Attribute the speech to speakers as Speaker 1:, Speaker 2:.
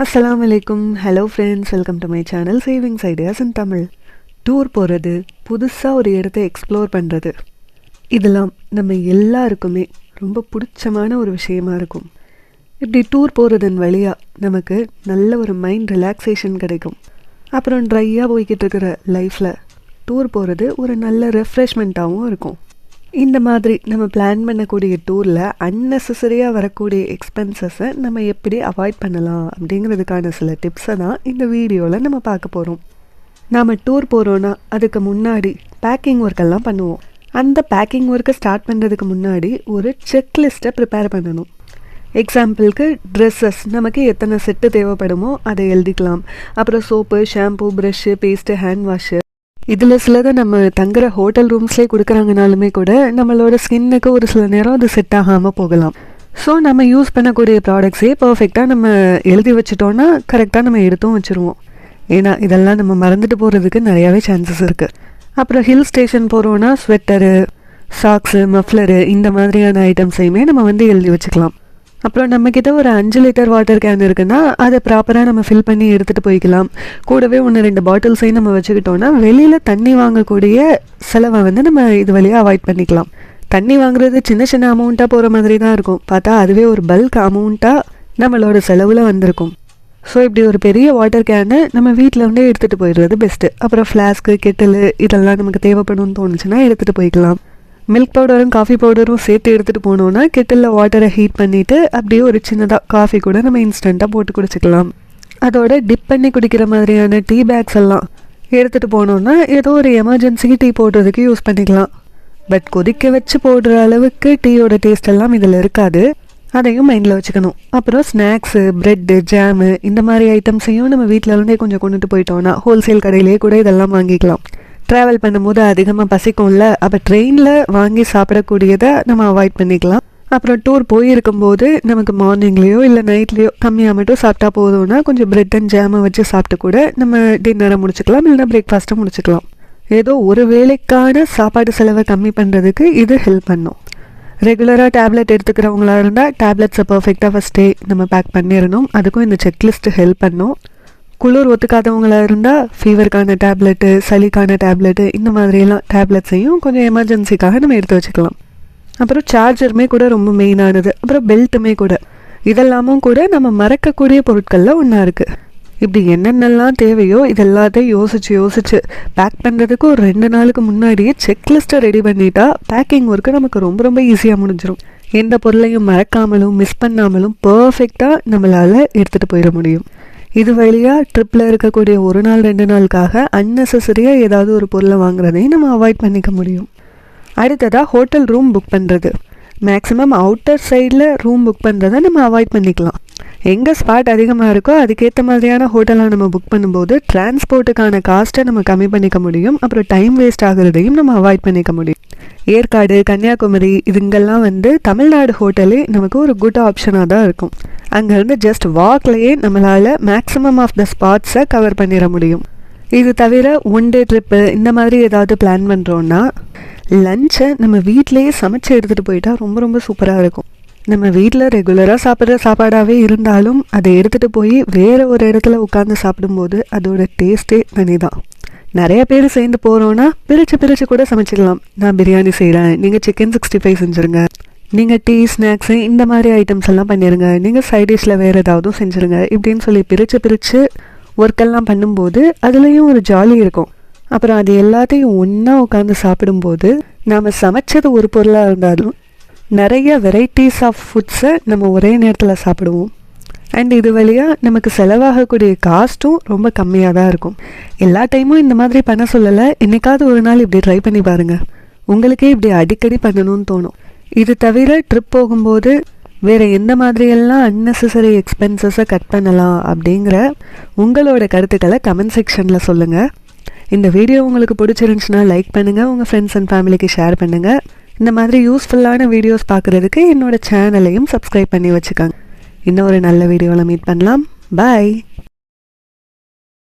Speaker 1: அஸ்ஸலாமு அலைக்கும். Hello friends, welcome to my channel savings ideas in Tamil. Tour போகிறது, புதுசாக ஒரு இடத்த எக்ஸ்ப்ளோர் பண்ணுறது, இதெல்லாம் நம்ம எல்லாருக்குமே ரொம்ப பிடிச்சமான ஒரு விஷயமா இருக்கும். இப்படி டூர் போகிறதன் வழியாக நமக்கு நல்ல ஒரு மைண்ட் ரிலாக்ஸேஷன் கிடைக்கும். அப்புறம் ட்ரையாக போய்கிட்டு இருக்கிற லைஃப்பில் டூர் போகிறது ஒரு நல்ல ரெஃப்ரெஷ்மெண்ட்டாகவும் இருக்கும். இந்த மாதிரி நம்ம பிளான் பண்ணக்கூடிய டூரில் அன்னெசரியாக வரக்கூடிய எக்ஸ்பென்சஸை நம்ம எப்படி அவாய்ட் பண்ணலாம் அப்படிங்கிறதுக்கான சில டிப்ஸை தான் இந்த வீடியோவில் நம்ம பார்க்க போகிறோம். நாம் டூர் போகிறோன்னா அதுக்கு முன்னாடி பேக்கிங் ஒர்க்கெல்லாம் பண்ணுவோம். அந்த பேக்கிங் ஒர்க்கை ஸ்டார்ட் பண்ணுறதுக்கு முன்னாடி ஒரு செக்லிஸ்ட்டை ப்ரிப்பேர் பண்ணணும். எக்ஸாம்பிளுக்கு ட்ரெஸ்ஸஸ் நமக்கு எத்தனை செட்டு தேவைப்படுமோ அதை எழுதிக்கலாம். அப்புறம் soap, shampoo, brush, paste, hand wash, இதில் சிலதை நம்ம தங்குற ஹோட்டல் ரூம்ஸ்லேயே கொடுக்குறாங்கனாலுமே கூட நம்மளோட ஸ்கின்னுக்கு ஒரு சில நேரம் அது செட் ஆகாமல் போகலாம். ஸோ நம்ம யூஸ் பண்ணக்கூடிய ப்ராடக்ட்ஸே பர்ஃபெக்டாக நம்ம எழுதி வச்சிட்டோன்னா கரெக்டாக நம்ம எடுத்தும் வச்சுருவோம். ஏன்னா இதெல்லாம் நம்ம மறந்துட்டு போகிறதுக்கு நிறையாவே சான்சஸ் இருக்குது. அப்புறம் ஹில் ஸ்டேஷன் போகிறோன்னா ஸ்வெட்டரு, சாக்ஸு, மஃப்ளரு இந்த மாதிரியான ஐட்டம்ஸையுமே நம்ம எழுதி வச்சுக்கலாம். அப்புறம் நம்மக்கிட்ட ஒரு 5 லிட்டர் வாட்டர் கேன் இருக்குன்னா அதை ப்ராப்பராக நம்ம ஃபில் பண்ணி எடுத்துகிட்டு போய்க்கலாம். கூடவே 1-2 பாட்டில்ஸையும் நம்ம வச்சுக்கிட்டோன்னா வெளியில் தண்ணி வாங்கக்கூடிய செலவை நம்ம இது வழியாக அவாய்ட் பண்ணிக்கலாம். தண்ணி வாங்குறது சின்ன சின்ன அமௌண்ட்டாக போகிற மாதிரி தான் இருக்கும். பார்த்தா அதுவே ஒரு பல்க் அமௌண்ட்டாக நம்மளோட செலவில் வந்திருக்கும். ஸோ இப்படி ஒரு பெரிய வாட்டர் கேனை நம்ம வீட்டில் எடுத்துகிட்டு போயிடுறது பெஸ்ட்டு. அப்புறம் ஃப்ளாஸ்க்கு, கெட்டில் இதெல்லாம் நமக்கு தேவைப்படும்னு தோணுச்சுன்னா எடுத்துகிட்டு போய்க்கலாம். மில்க் பவுடரும் காஃபி பவுடரும் சேர்த்து எடுத்துகிட்டு போனோன்னா கெட்டிலில் வாட்டரை ஹீட் பண்ணிவிட்டு அப்படியே ஒரு சின்னதாக காஃபி கூட நம்ம இன்ஸ்டண்ட்டாக போட்டு குடிச்சிக்கலாம். அதோட டிப் பண்ணி குடிக்கிற மாதிரியான டீ பேக்ஸ் எல்லாம் எடுத்துகிட்டு போனோன்னா ஏதோ ஒரு எமர்ஜென்சிக்கு டீ போடுறதுக்கு யூஸ் பண்ணிக்கலாம். பட் கொதிக்க வச்சு போடுற அளவுக்கு டீயோட டேஸ்ட் எல்லாம் இதில் இருக்காது. அதையும் மைண்டில் வச்சுக்கணும். அப்புறம் ஸ்நாக்ஸு, ப்ரெட்டு, ஜாமு இந்த மாதிரி ஐட்டம்ஸையும் நம்ம வீட்டில் கொஞ்சம் கொண்டுட்டு போயிட்டோன்னா ஹோல்சேல் கடையிலே கூட இதெல்லாம் வாங்கிக்கலாம். ட்ராவல் பண்ணும்போது அதிகமாக பசிக்கும்ல, அப்போ ட்ரெயினில் வாங்கி சாப்பிடக்கூடியதை நம்ம அவாய்ட் பண்ணிக்கலாம். அப்புறம் டூர் போயிருக்கும்போது நமக்கு மார்னிங்லேயோ இல்லை நைட்லேயோ கம்மியாக மட்டும் சாப்பிட்டா போதும்னா கொஞ்சம் ப்ரெட் அண்ட் ஜாமை வச்சு சாப்பிட்டு கூட நம்ம டின்னரை முடிச்சுக்கலாம், இல்லைனா பிரேக்ஃபாஸ்ட்டை முடிச்சுக்கலாம். ஏதோ ஒரு வேளைக்கான சாப்பாடு செலவை கம்மி பண்ணுறதுக்கு இது ஹெல்ப் பண்ணும். ரெகுலராக டேப்லெட் எடுத்துக்கிறவங்களா இருந்தால் டேப்லெட்ஸை பர்ஃபெக்டாக ஃபஸ்ட்டே நம்ம பேக் பண்ணிடணும். அதுக்கும் இந்த செக்லிஸ்ட்டு ஹெல்ப் பண்ணும். குளிர் ஒத்துக்காதவங்களாக இருந்தால் ஃபீவருக்கான டேப்லெட்டு, சளிக்கான டேப்லெட்டு இந்த மாதிரியெல்லாம் டேப்லெட்ஸையும் கொஞ்சம் எமர்ஜென்சிக்காக நம்ம எடுத்து வச்சுக்கலாம். அப்புறம் சார்ஜருமே கூட ரொம்ப மெயினானது. அப்புறம் பெல்ட்டுமே கூட, இதெல்லாமும் கூட நம்ம மறக்கக்கூடிய பொருட்களில் ஒன்றா இருக்குது. இப்படி என்னென்னலாம் தேவையோ இதெல்லாத்தையும் யோசிச்சு பேக் பண்ணுறதுக்கு ஒரு 2 நாளுக்கு முன்னாடியே செக்லிஸ்ட்டை ரெடி பண்ணிட்டா பேக்கிங் ஒர்க்கு நமக்கு ரொம்ப ரொம்ப ஈஸியாக முடிஞ்சிடும். எந்த பொருளையும் மறக்காமலும் மிஸ் பண்ணாமலும் பர்ஃபெக்டாக நம்மளால் எடுத்துகிட்டு போயிட முடியும். இது வழியாக ட்ரிப்பில் இருக்கக்கூடிய 1 நாள் 2 நாளுக்காக அன்னெசரியாக ஏதாவது ஒரு பொருளை வாங்குறதையும் நம்ம அவாய்ட் பண்ணிக்க முடியும். அடுத்ததாக ஹோட்டல் ரூம் புக் பண்ணுறது. மேக்ஸிமம் அவுட்டர் சைடில் ரூம் புக் பண்ணுறதை நம்ம அவாய்ட் பண்ணிக்கலாம். எங்கே ஸ்பாட் அதிகமாக இருக்கோ அதுக்கேற்ற மாதிரியான ஹோட்டலாக நம்ம புக் பண்ணும்போது டிரான்ஸ்போர்ட்டுக்கான காஸ்ட்டை நம்ம கம்மி பண்ணிக்க முடியும். அப்புறம் டைம் வேஸ்ட் ஆகுறதையும் நம்ம அவாய்ட் பண்ணிக்க முடியும். ஏற்காடு, கன்னியாகுமரி இதுங்கெல்லாம் தமிழ்நாடு ஹோட்டலே நமக்கு ஒரு குட் ஆப்ஷனாக தான் இருக்கும். அங்கேருந்து ஜஸ்ட் வாக்லேயே நம்மளால் மேக்ஸிமம் ஆஃப் த ஸ்பாட்ஸை கவர் பண்ணிட முடியும். இது தவிர 1 டே ட்ரிப்பு இந்த மாதிரி ஏதாவது பிளான் பண்ணுறோன்னா லஞ்சை நம்ம வீட்டிலையே சமைச்சு எடுத்துகிட்டு போயிட்டா ரொம்ப ரொம்ப சூப்பராக இருக்கும். நம்ம வீட்டில் ரெகுலராக சாப்பிட்ற சாப்பாடாகவே இருந்தாலும் அதை எடுத்துகிட்டு போய் வேறு ஒரு இடத்துல உட்காந்து சாப்பிடும்போது அதோட டேஸ்ட்டே தனி தான். நிறைய பேர் சேர்ந்து போகிறோன்னா பிரித்து கூட சமைச்சிக்கலாம். நான் பிரியாணி செய்கிறேன், நீங்கள் சிக்கன் 65 செஞ்சுருங்க, நீங்கள் டீ, ஸ்நாக்ஸு இந்த மாதிரி ஐட்டம்ஸ் எல்லாம் பண்ணிடுங்க, நீங்கள் சைட் டிஷ்ஷில் வேறு ஏதாவது செஞ்சுருங்க இப்படின்னு சொல்லி பிரித்து ஒர்க்கெல்லாம் பண்ணும்போது அதுலேயும் ஒரு ஜாலி இருக்கும். அப்புறம் அது எல்லாத்தையும் ஒன்றா உட்காந்து சாப்பிடும்போது நாம் சமைச்சது ஒரு பொருளாக இருந்தாலும் நிறைய வெரைட்டிஸ் ஆஃப் ஃபுட்ஸை நம்ம ஒரே நேரத்தில் சாப்பிடுவோம். அண்ட் இது வழியாக நமக்கு செலவாகக்கூடிய காஸ்ட்டும் ரொம்ப கம்மியாக தான் இருக்கும். எல்லா டைமும் இந்த மாதிரி பண்ண சொல்லலை, என்னைக்காவது ஒரு நாள் இப்படி ட்ரை பண்ணி பாருங்கள். உங்களுக்கே இப்படி அடிக்கடி பண்ணணும்னு தோணும். இது தவிர ட்ரிப் போகும்போது வேறு எந்த மாதிரியெல்லாம் அன்னெசரி எக்ஸ்பென்சஸை கட் பண்ணலாம் அப்படிங்கிற உங்களோட கருத்துக்களை கமெண்ட் செக்ஷனில் சொல்லுங்கள். இந்த வீடியோ உங்களுக்கு பிடிச்சிருந்துச்சுன்னா லைக் பண்ணுங்கள், உங்கள் ஃப்ரெண்ட்ஸ் அண்ட் ஃபேமிலிக்கு ஷேர் பண்ணுங்கள். இந்த மாதிரி யூஸ்ஃபுல்லான வீடியோஸ் பார்க்குறதுக்கு என்னோடய சேனலையும் சப்ஸ்கிரைப் பண்ணி வச்சுக்கோங்க. இன்னும் ஒரு நல்ல வீடியோவில் மீட் பண்ணலாம். பாய்.